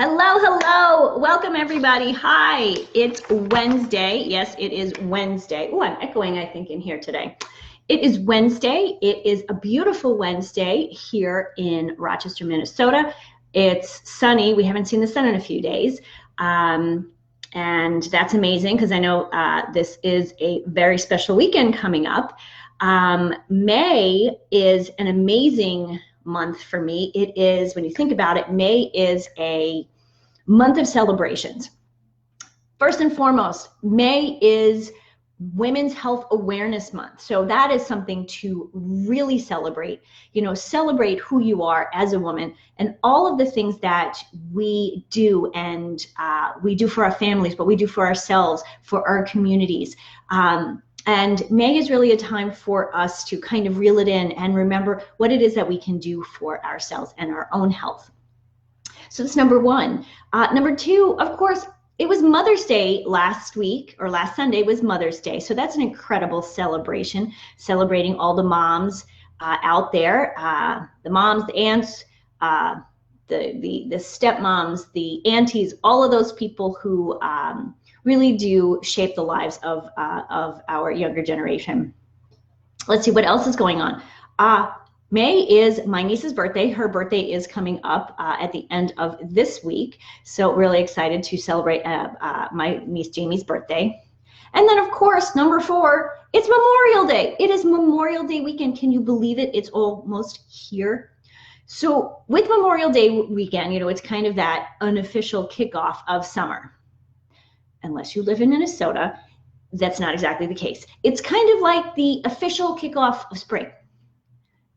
Hello, hello. Welcome, everybody. Hi, it's Wednesday. Yes, it is Wednesday. Oh, I'm echoing, I think, in here today. It is Wednesday. It is a beautiful Wednesday here in Rochester, Minnesota. It's sunny. We haven't seen the sun in a few days. And that's amazing because I know this is a very special weekend coming up. May is an amazing month for me. It is, when you think about it, May is a month of celebrations. First and foremost, May is Women's Health Awareness Month. So that is something to really celebrate, celebrate who you are as a woman and all of the things that we do, and we do for our families, but we do for ourselves, for our communities. And May is really a time for us to kind of reel it in and remember what it is that we can do for ourselves and our own health. So that's number one. Number two, of course, it was Mother's Day last week, or last Sunday was Mother's Day. So that's an incredible celebration, celebrating all the moms out there, the moms, the aunts, the stepmoms, the aunties, all of those people who really do shape the lives of our younger generation. Let's see what else is going on. May is my niece's birthday. Her birthday is coming up at the end of this week. So really excited to celebrate my niece Jamie's birthday. And then of course, number four, it's Memorial Day. It is Memorial Day weekend. Can you believe it? It's almost here. So with Memorial Day weekend, it's kind of that unofficial kickoff of summer. Unless you live in Minnesota, that's not exactly the case. It's kind of like the official kickoff of spring.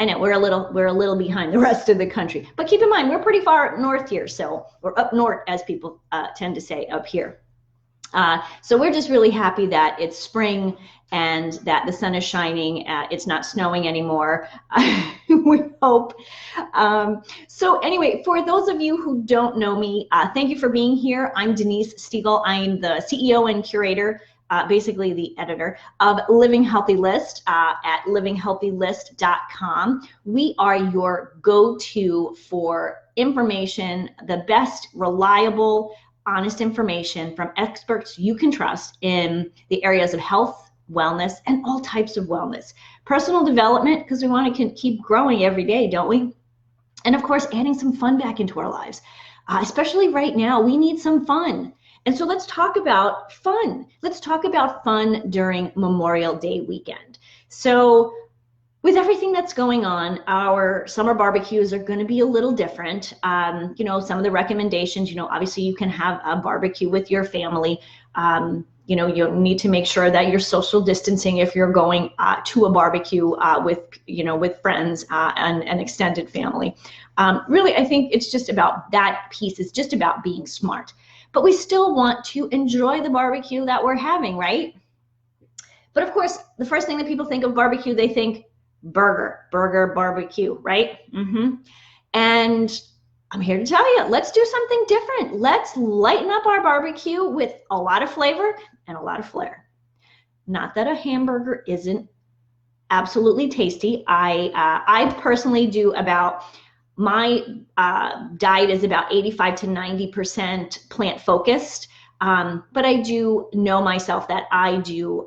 I know we're a little behind the rest of the country, but keep in mind we're pretty far north here, so we're up north, as people tend to say up here. So we're just really happy that it's spring and that the sun is shining. It's not snowing anymore. We hope. So anyway, for those of you who don't know me, thank you for being here. I'm Denise Stiegel. I'm the CEO and curator, basically the editor of Living Healthy List at livinghealthylist.com. We are your go-to for information, the best, reliable, honest information from experts you can trust in the areas of health, wellness, and all types of wellness. Personal development, because we want to keep growing every day, don't we? And of course, adding some fun back into our lives. Especially right now, we need some fun. And so let's talk about fun. Let's talk about fun during Memorial Day weekend. So with everything that's going on, our summer barbecues are going to be a little different. Some of the recommendations, obviously you can have a barbecue with your family. You need to make sure that you're social distancing if you're going to a barbecue with friends and extended family. Really, I think it's just about that piece. It's just about being smart. But we still want to enjoy the barbecue that we're having, right? But of course, the first thing that people think of barbecue, they think burger, barbecue, right? And I'm here to tell you, let's do something different. Let's lighten up our barbecue with a lot of flavor and a lot of flair. Not that a hamburger isn't absolutely tasty. I personally do about, my diet is about 85 to 90% plant focused, but I do know myself that I do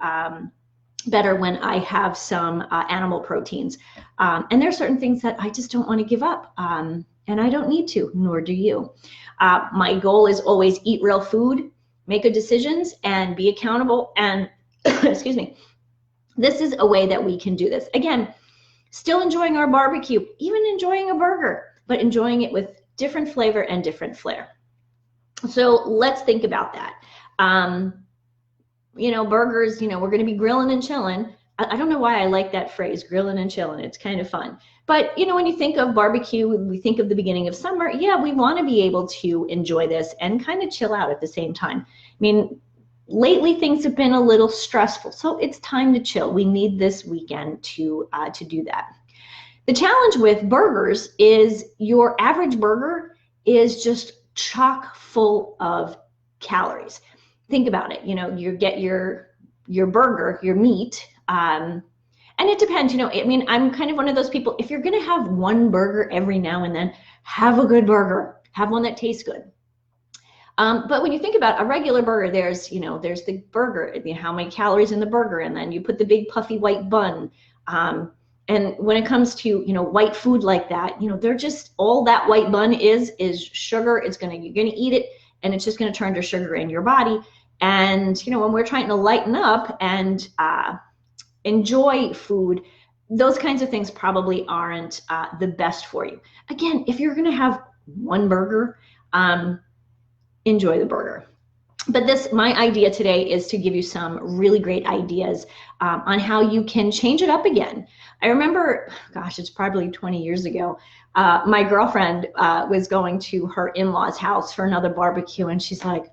better when I have some animal proteins. And there are certain things that I just don't want to give up, and I don't need to, nor do you. My goal is always eat real food, make good decisions, and be accountable. And excuse me, this is a way that we can do this. Again, still enjoying our barbecue, even enjoying a burger, but enjoying it with different flavor and different flair. So let's think about that. Burgers, we're going to be grilling and chilling. I don't know why I like that phrase, grilling and chilling. It's kind of fun. But, when you think of barbecue, we think of the beginning of summer. Yeah, we want to be able to enjoy this and kind of chill out at the same time. Lately things have been a little stressful, so it's time to chill. We need this weekend to do that. The challenge with burgers is your average burger is just chock full of calories. Think about it. You get your burger, your meat, and it depends. I'm kind of one of those people, if you're going to have one burger every now and then, have a good burger. Have one that tastes good. But when you think about a regular burger, there's the burger, how many calories in the burger, and then you put the big puffy white bun. And when it comes to, white food like that, they're just, all that white bun is sugar. You're gonna eat it, and it's just gonna turn to sugar in your body. And, when we're trying to lighten up and enjoy food, those kinds of things probably aren't the best for you. Again, if you're gonna have one burger, enjoy the burger. But my idea today is to give you some really great ideas on how you can change it up again. I remember, gosh, it's probably 20 years ago, my girlfriend was going to her in-laws' house for another barbecue, and she's like,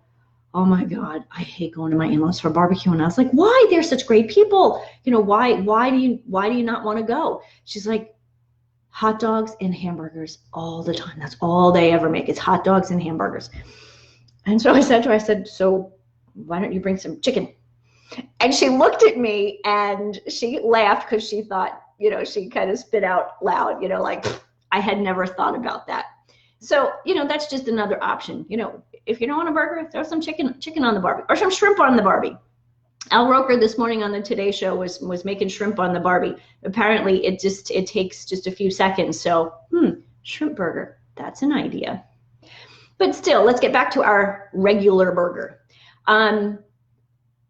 oh my God, I hate going to my in-laws for a barbecue. And I was like, why? They're such great people. Why do you not want to go? She's like, hot dogs and hamburgers all the time. That's all they ever make, is hot dogs and hamburgers. And so I said to her, so why don't you bring some chicken? And she looked at me and she laughed, because she thought, she kind of spit out loud, like, I had never thought about that. So, that's just another option. If you don't want a burger, throw some chicken on the barbie, or some shrimp on the barbie. Al Roker this morning on the Today Show was making shrimp on the barbie. Apparently it takes just a few seconds. So, shrimp burger, that's an idea. But still, let's get back to our regular burger. A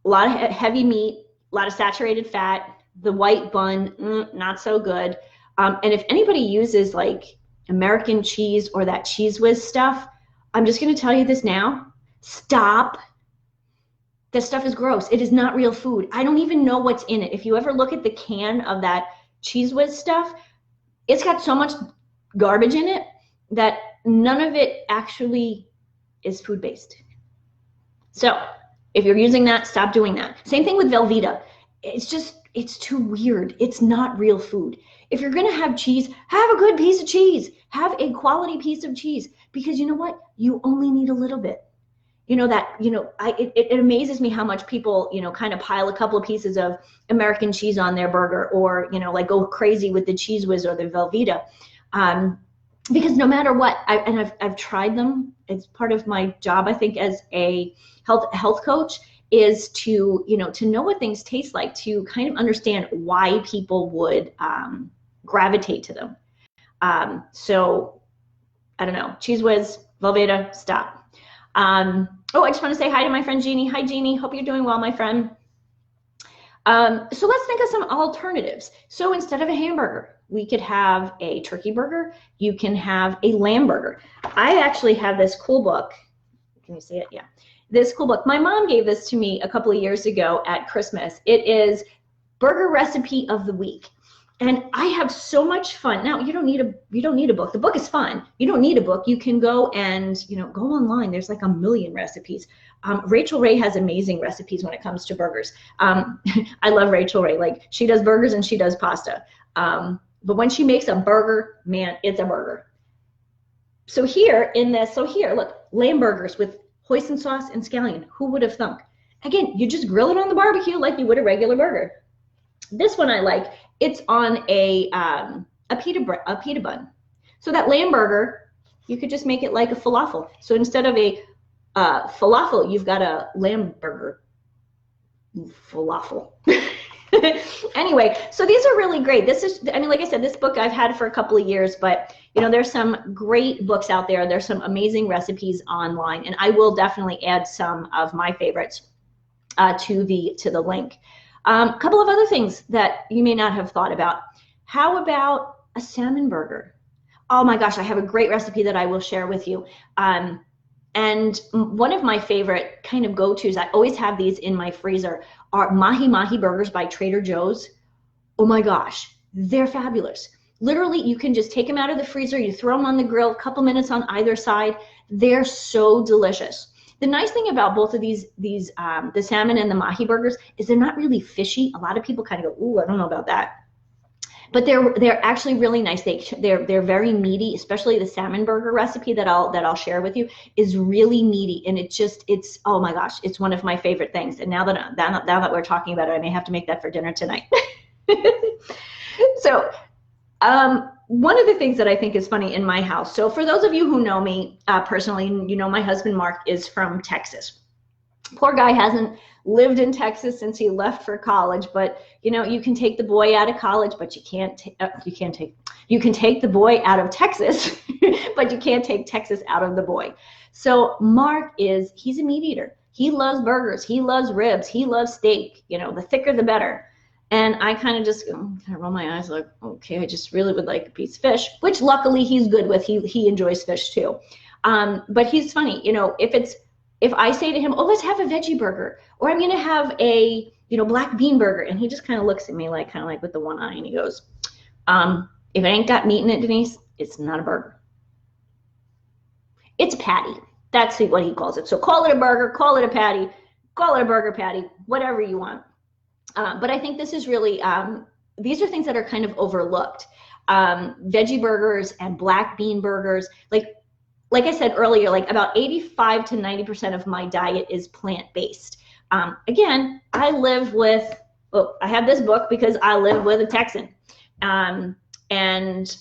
lot of heavy meat, a lot of saturated fat, the white bun, not so good. And if anybody uses like American cheese or that Cheese Whiz stuff, I'm just going to tell you this now. Stop. This stuff is gross. It is not real food. I don't even know what's in it. If you ever look at the can of that Cheese Whiz stuff, it's got so much garbage in it that none of it actually is food-based. So if you're using that, stop doing that. Same thing with Velveeta. It's too weird. It's not real food. If you're gonna have cheese, have a good piece of cheese. Have a quality piece of cheese, because you know what? You only need a little bit. It amazes me how much people, kind of pile a couple of pieces of American cheese on their burger, or, like go crazy with the Cheese Whiz or the Velveeta. Because no matter what, I've tried them. It's part of my job, I think, as a health coach, is to know what things taste like, to kind of understand why people would gravitate to them. So I don't know, Cheese Whiz, Velveeta, stop. I just want to say hi to my friend Jeannie. Hi, Jeannie. Hope you're doing well, my friend. So let's think of some alternatives. So instead of a hamburger, we could have a turkey burger. You can have a lamb burger. I actually have this cool book. Can you see it? Yeah. This cool book. My mom gave this to me a couple of years ago at Christmas. It is Burger Recipe of the Week. And I have so much fun. Now, you don't need a book. The book is fun. You don't need a book. You can go and, go online. There's like a million recipes. Rachel Ray has amazing recipes when it comes to burgers. I love Rachel Ray. Like, she does burgers and she does pasta. But when she makes a burger, man, it's a burger. So here, look, lamb burgers with hoisin sauce and scallion. Who would have thunk? Again, you just grill it on the barbecue like you would a regular burger. This one I like. It's on a pita bun. So that lamb burger, you could just make it like a falafel. So instead of a falafel, you've got a lamb burger falafel. Anyway, so these are really great. Like I said, this book I've had for a couple of years, but there's some great books out there. There's some amazing recipes online, and I will definitely add some of my favorites to the link. A couple of other things that you may not have thought about. How about a salmon burger? Oh my gosh, I have a great recipe that I will share with you. And one of my favorite kind of go-tos, I always have these in my freezer, are Mahi Mahi burgers by Trader Joe's. Oh my gosh, they're fabulous. Literally, you can just take them out of the freezer, you throw them on the grill, a couple minutes on either side. They're so delicious. The nice thing about both of these the salmon and the mahi burgers, is they're not really fishy. A lot of people kind of go, ooh, I don't know about that. But they're actually really nice. They're very meaty, especially the salmon burger recipe that I'll share with you is really meaty, and it's oh my gosh, it's one of my favorite things. And now that we're talking about it, I may have to make that for dinner tonight. So One of the things that I think is funny in my house, so for those of you who know me personally, you know my husband Mark is from Texas. Poor guy hasn't lived in Texas since he left for college, but you know, you can take the boy out of college, but you can take the boy out of Texas, but you can't take Texas out of the boy. So Mark he's a meat eater. He loves burgers, he loves ribs, he loves steak, you know, the thicker the better. And I kind of just kind of roll my eyes like, okay, I just really would like a piece of fish, which luckily he's good with. He enjoys fish too. But he's funny, you know, if I say to him, oh, let's have a veggie burger, or I'm going to have a, you know, black bean burger. And he just kind of looks at me like, kind of like with the one eye, and he goes, if it ain't got meat in it, Denise, it's not a burger. It's a patty. That's what he calls it. So call it a burger, call it a patty, call it a burger patty, whatever you want. But I think this is really, these are things that are kind of overlooked. Veggie burgers and black bean burgers, like I said earlier, like about 85 to 90% of my diet is plant-based. Again, I live with, well, I have this book because I live with a Texan. And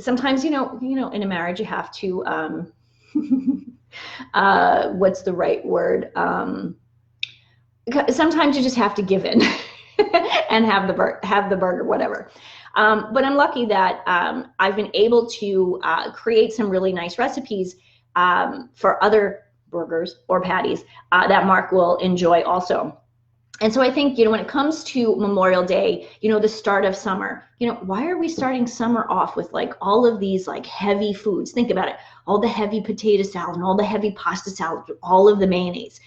sometimes, you know, in a marriage you have to, what's the right word? Sometimes you just have to give in and have the burger, whatever. But I'm lucky that I've been able to create some really nice recipes for other burgers or patties that Mark will enjoy also. And so I think, you know, when it comes to Memorial Day, you know, the start of summer, you know, why are we starting summer off with like all of these like heavy foods? Think about it, all the heavy potato salad and all the heavy pasta salad, all of the mayonnaise.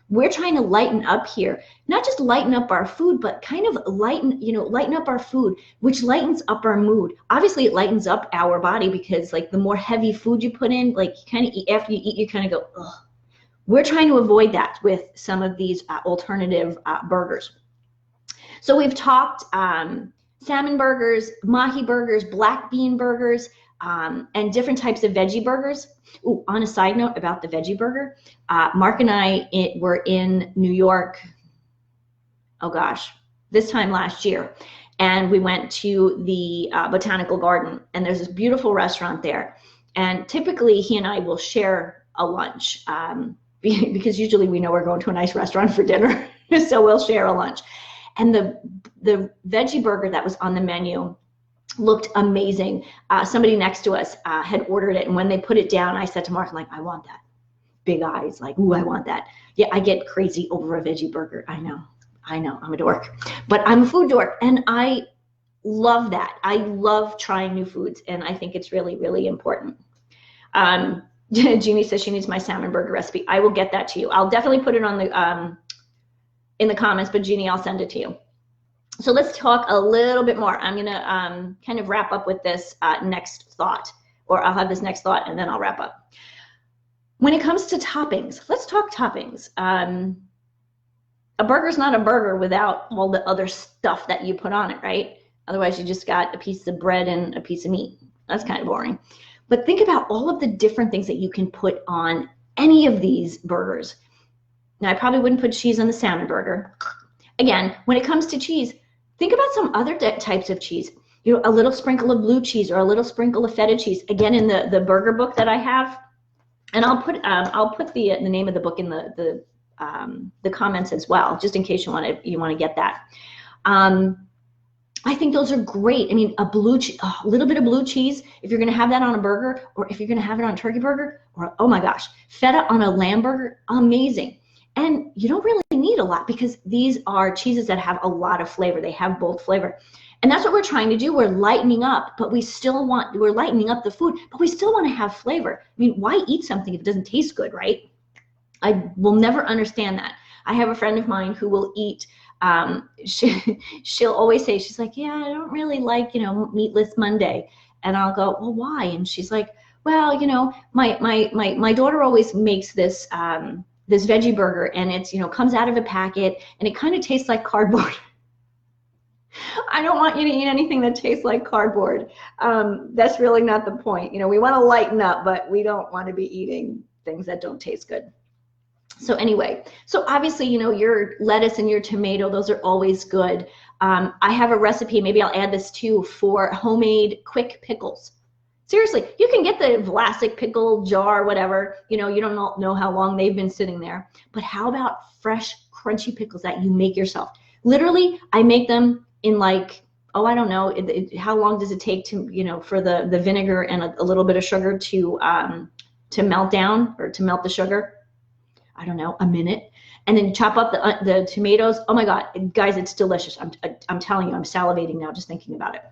We're trying to lighten up here, not just lighten up our food, but kind of lighten up our food, which lightens up our mood. Obviously it lightens up our body because like the more heavy food you put in, like you kind of eat, after you eat, you kind of go, ugh. We're trying to avoid that with some of these alternative burgers. So we've talked salmon burgers, mahi burgers, black bean burgers, and different types of veggie burgers. Ooh, on a side note about the veggie burger, Mark and I were in New York, oh gosh, this time last year. And we went to the Botanical Garden, and there's this beautiful restaurant there. And typically he and I will share a lunch because usually we know we're going to a nice restaurant for dinner. So we'll share a lunch. And the veggie burger that was on the menu looked amazing. Somebody next to us had ordered it, and when they put it down, I said to Mark, like, I want that. Big eyes, like, ooh, I want that. Yeah, I get crazy over a veggie burger. I know, I'm a dork, but I'm a food dork, and I love that. I love trying new foods, and I think it's really, really important. Jeannie says she needs my salmon burger recipe. I will get that to you. I'll definitely put it on the in the comments, but Jeannie, I'll send it to you. So let's talk a little bit more. I'm gonna kind of wrap up with this next thought, or I'll have this next thought and then I'll wrap up. When it comes to toppings, let's talk toppings. A burger's not a burger without all the other stuff that you put on it, right? Otherwise you just got a piece of bread and a piece of meat. That's kind of boring. But think about all of the different things that you can put on any of these burgers. Now, I probably wouldn't put cheese on the salmon burger. Again, when it comes to cheese, think about some other types of cheese. You know, a little sprinkle of blue cheese or a little sprinkle of feta cheese. Again, in the burger book that I have, and I'll put the name of the book in the comments as well, just in case you want to get that. I think those are great. I mean, a little bit of blue cheese, if you're going to have that on a burger, or if you're going to have it on a turkey burger, or oh my gosh, feta on a lamb burger, amazing. And you don't really need a lot because these are cheeses that have a lot of flavor. They have bold flavor. And that's what we're trying to do. We're lightening up, but we're lightening up the food, but we still want to have flavor. I mean, why eat something if it doesn't taste good, right? I will never understand that. I have a friend of mine who will eat, she'll always say, she's like, yeah, I don't really like, Meatless Monday. And I'll go, well, why? And she's like, well, my daughter always makes this, this veggie burger, and it's, comes out of a packet, and it kind of tastes like cardboard. I don't want you to eat anything that tastes like cardboard. That's really not the point. We want to lighten up, but we don't want to be eating things that don't taste good. So anyway, so obviously, your lettuce and your tomato, those are always good. I have a recipe, maybe I'll add this too, for homemade quick pickles. Seriously, you can get the Vlasic pickle jar, whatever, you know, you don't know how long they've been sitting there. But how about fresh, crunchy pickles that you make yourself? Literally, I make them in like, oh, I don't know, how long does it take to, you know, for the vinegar and a little bit of sugar to melt down, or to melt the sugar? I don't know, a minute. And then chop up the tomatoes. Oh my God, guys, it's delicious. I'm telling you, I'm salivating now just thinking about it.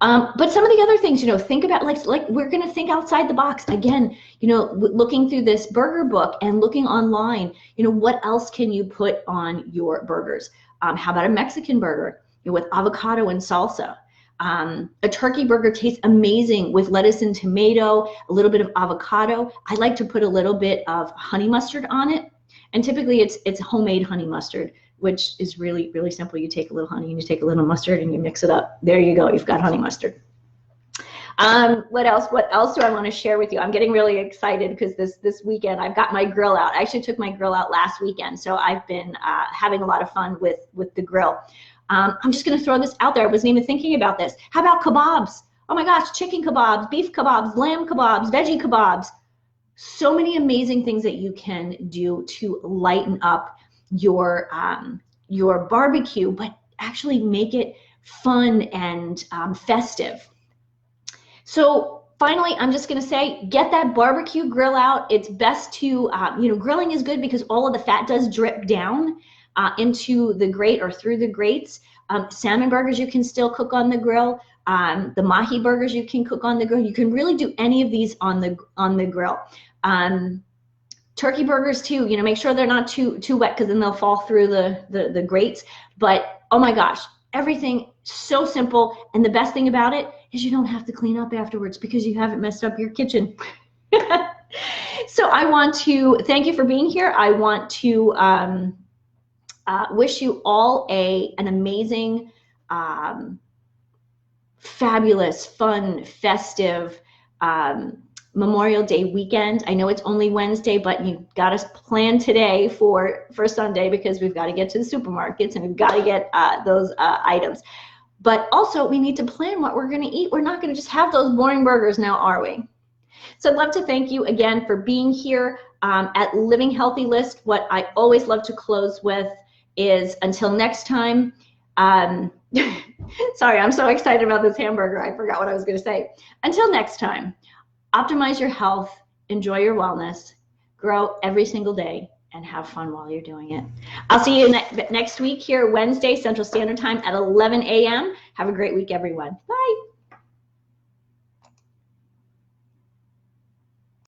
But some of the other things, you know, think about, like we're going to think outside the box again, you know, looking through this burger book and looking online, you know, what else can you put on your burgers? How about a Mexican burger, you know, with avocado and salsa? A turkey burger tastes amazing with lettuce and tomato, a little bit of avocado. I like to put a little bit of honey mustard on it. And typically it's homemade honey mustard, which is really, really simple. You take a little honey and you take a little mustard and you mix it up. There you go. You've got honey mustard. What else do I want to share with you? I'm getting really excited because this weekend I've got my grill out. I actually took my grill out last weekend, so I've been having a lot of fun with the grill. I'm just going to throw this out there. I wasn't even thinking about this. How about kebabs? Oh my gosh, chicken kebabs, beef kebabs, lamb kebabs, veggie kebabs. So many amazing things that you can do to lighten up your barbecue, but actually make it fun and festive. So finally, I'm just going to say, get that barbecue grill out. It's best to, you know, grilling is good because all of the fat does drip down into the grate or through the grates. Salmon burgers you can still cook on the grill. The mahi burgers you can cook on the grill. You can really do any of these on the grill. Turkey burgers too, you know, make sure they're not too wet because then they'll fall through the grates. But oh my gosh, everything so simple. And the best thing about it is you don't have to clean up afterwards because you haven't messed up your kitchen. So I want to thank you for being here. I want to wish you all an amazing, fabulous, fun, festive Memorial Day weekend. I know it's only Wednesday, but you got to plan today for Sunday because we've got to get to the supermarkets and we've got to get those items. But also we need to plan what we're going to eat. We're not going to just have those boring burgers now, are we? So I'd love to thank you again for being here at Living Healthy List. What I always love to close with is until next time. Sorry, I'm so excited about this hamburger. I forgot what I was going to say. Until next time. Optimize your health, enjoy your wellness, grow every single day, and have fun while you're doing it. I'll see you next week here, Wednesday, Central Standard Time at 11 a.m. Have a great week, everyone. Bye.